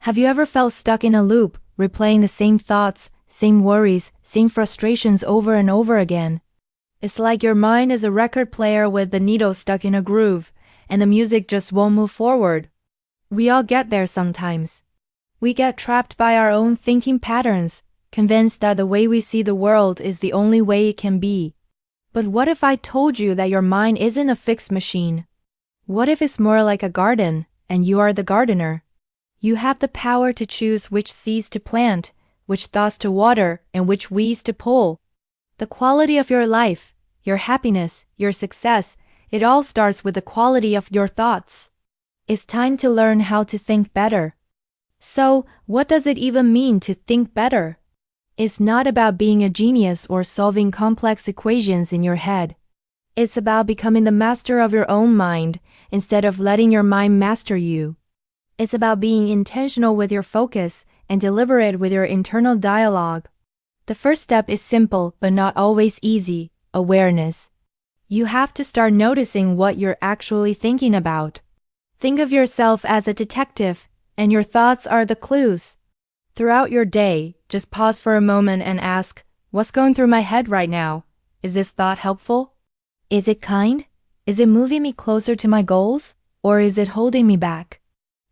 Have you ever felt stuck in a loop, replaying the same thoughts, same worries, same frustrations over and over again? It's like your mind is a record player with the needle stuck in a groove, and the music just won't move forward. We all get there sometimes. We get trapped by our own thinking patterns, convinced that the way we see the world is the only way it can be. But what if I told you that your mind isn't a fixed machine? What if it's more like a garden, and you are the gardener? You have the power to choose which seeds to plant, which thoughts to water, and which weeds to pull. The quality of your life, your happiness, your success, it all starts with the quality of your thoughts. It's time to learn how to think better. So, what does it even mean to think better? It's not about being a genius or solving complex equations in your head. It's about becoming the master of your own mind instead of letting your mind master you. It's about being intentional with your focus and deliberate with your internal dialogue. The first step is simple but not always easy: awareness. You have to start noticing what you're actually thinking about. Think of yourself as a detective, and your thoughts are the clues. Throughout your day, just pause for a moment and ask, what's going through my head right now? Is this thought helpful? Is it kind? Is it moving me closer to my goals? Or is it holding me back?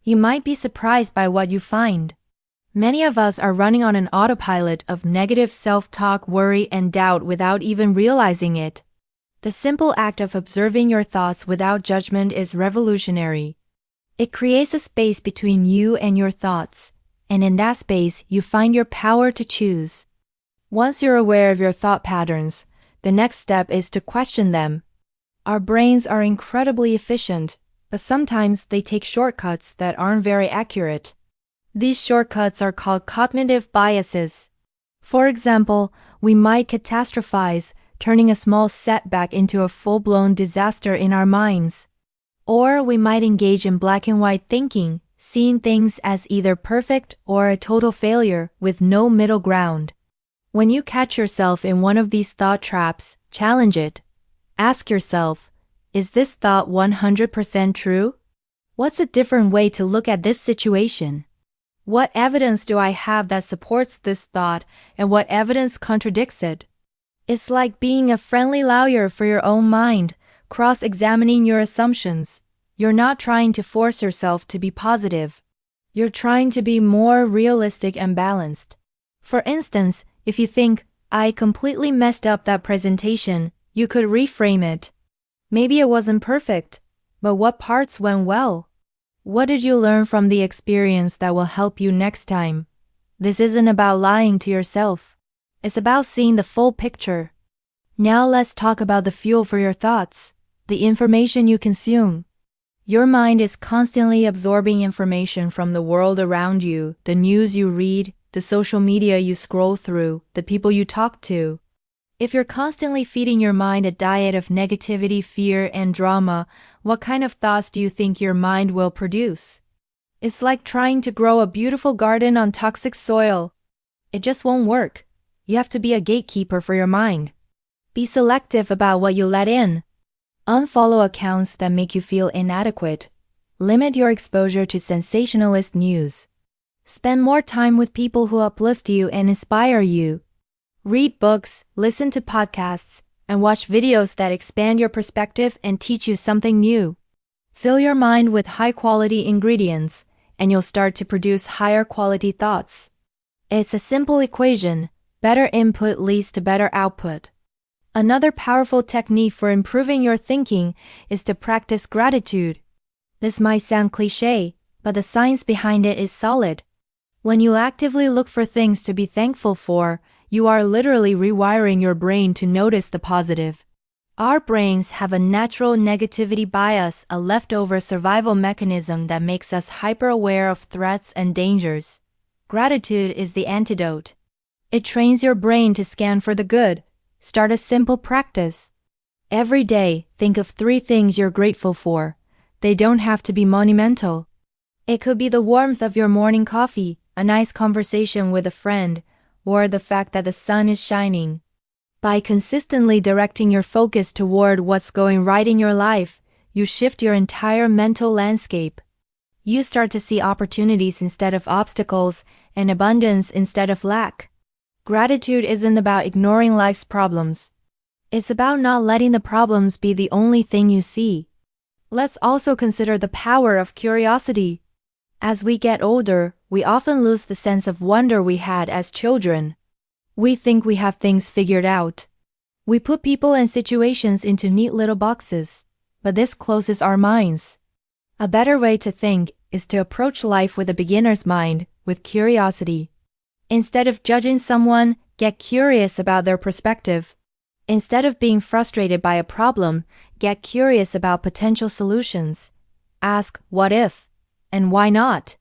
You might be surprised by what you find. Many of us are running on an autopilot of negative self-talk, worry, and doubt without even realizing it. The simple act of observing your thoughts without judgment is revolutionary. It creates a space between you and your thoughts, and in that space you find your power to choose. Once you're aware of your thought patterns, the next step is to question them. Our brains are incredibly efficient, but sometimes they take shortcuts that aren't very accurate. These shortcuts are called cognitive biases. For example, we might catastrophize, turning a small setback into a full-blown disaster in our minds. Or we might engage in black and white thinking, seeing things as either perfect or a total failure with no middle ground. When you catch yourself in one of these thought traps, challenge it. Ask yourself, is this thought 100% true? What's a different way to look at this situation? What evidence do I have that supports this thought, and what evidence contradicts it? It's like being a friendly lawyer for your own mind, cross-examining your assumptions. You're not trying to force yourself to be positive. You're trying to be more realistic and balanced. For instance, if you think, I completely messed up that presentation, you could reframe it. Maybe it wasn't perfect, but what parts went well? What did you learn from the experience that will help you next time? This isn't about lying to yourself. It's about seeing the full picture. Now let's talk about the fuel for your thoughts, the information you consume. Your mind is constantly absorbing information from the world around you, the news you read, the social media you scroll through, the people you talk to. If you're constantly feeding your mind a diet of negativity, fear, and drama, what kind of thoughts do you think your mind will produce? It's like trying to grow a beautiful garden on toxic soil. It just won't work. You have to be a gatekeeper for your mind. Be selective about what you let in. Unfollow accounts that make you feel inadequate. Limit your exposure to sensationalist news. Spend more time with people who uplift you and inspire you. Read books, listen to podcasts, and watch videos that expand your perspective and teach you something new. Fill your mind with high-quality ingredients, and you'll start to produce higher-quality thoughts. It's a simple equation: better input leads to better output. Another powerful technique for improving your thinking is to practice gratitude. This might sound cliché, but the science behind it is solid. When you actively look for things to be thankful for, you are literally rewiring your brain to notice the positive. Our brains have a natural negativity bias, a leftover survival mechanism that makes us hyper-aware of threats and dangers. Gratitude is the antidote. It trains your brain to scan for the good. Start a simple practice. Every day, think of 3 things you're grateful for. They don't have to be monumental. It could be the warmth of your morning coffee, a nice conversation with a friend, or the fact that the sun is shining. By consistently directing your focus toward what's going right in your life, you shift your entire mental landscape. You start to see opportunities instead of obstacles and abundance instead of lack. Gratitude isn't about ignoring life's problems. It's about not letting the problems be the only thing you see. Let's also consider the power of curiosity. As we get older, we often lose the sense of wonder we had as children. We think we have things figured out. We put people and situations into neat little boxes, but this closes our minds. A better way to think is to approach life with a beginner's mind, with curiosity. Instead of judging someone, get curious about their perspective. Instead of being frustrated by a problem, get curious about potential solutions. Ask, what if? And why not?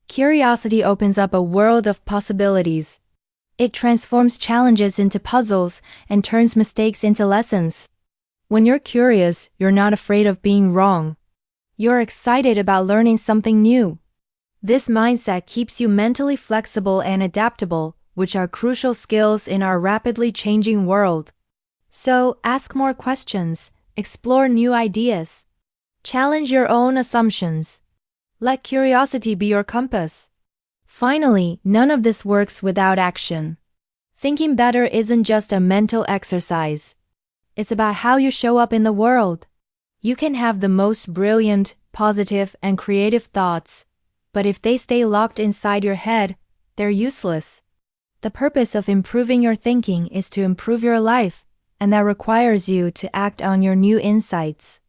Curiosity opens up a world of possibilities. It transforms challenges into puzzles and turns mistakes into lessons. When you're curious, you're not afraid of being wrong. You're excited about learning something new. This mindset keeps you mentally flexible and adaptable, which are crucial skills in our rapidly changing world. So, ask more questions, explore new ideas, challenge your own assumptions. Let curiosity be your compass. Finally, none of this works without action. Thinking better isn't just a mental exercise. It's about how you show up in the world. You can have the most brilliant, positive, and creative thoughts, but if they stay locked inside your head, they're useless. The purpose of improving your thinking is to improve your life, and that requires you to act on your new insights.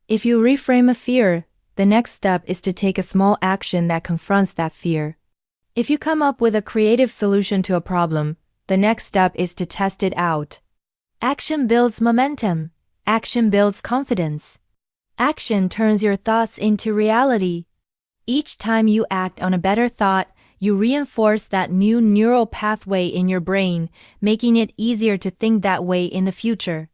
If you reframe a fear, the next step is to take a small action that confronts that fear. If you come up with a creative solution to a problem, the next step is to test it out. Action builds momentum. Action builds confidence. Action turns your thoughts into reality. Each time you act on a better thought, you reinforce that new neural pathway in your brain, making it easier to think that way in the future.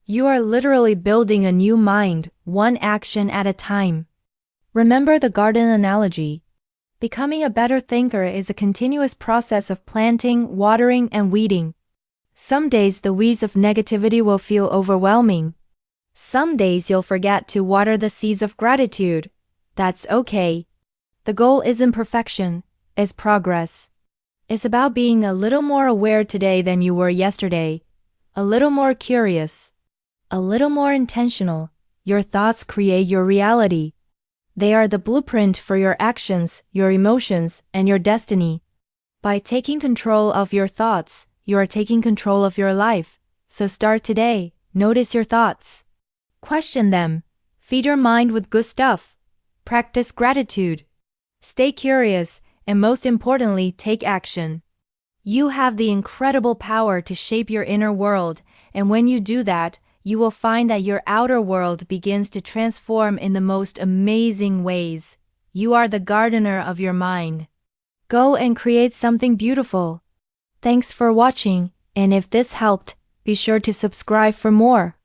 You are literally building a new mind, one action at a time. Remember the garden analogy. Becoming a better thinker is a continuous process of planting, watering, and weeding. Some days the weeds of negativity will feel overwhelming. Some days you'll forget to water the seeds of gratitude. That's okay. The goal isn't perfection, it's progress. It's about being a little more aware today than you were yesterday, a little more curious, a little more intentional. Your thoughts create your reality. They are the blueprint for your actions, your emotions, and your destiny. By taking control of your thoughts, you are taking control of your life. So start today. Notice your thoughts. Question them. Feed your mind with good stuff. Practice gratitude. Stay curious, and most importantly, take action. You have the incredible power to shape your inner world, and when you do that, you will find that your outer world begins to transform in the most amazing ways. You are the gardener of your mind. Go and create something beautiful. Thanks for watching, and if this helped, be sure to subscribe for more.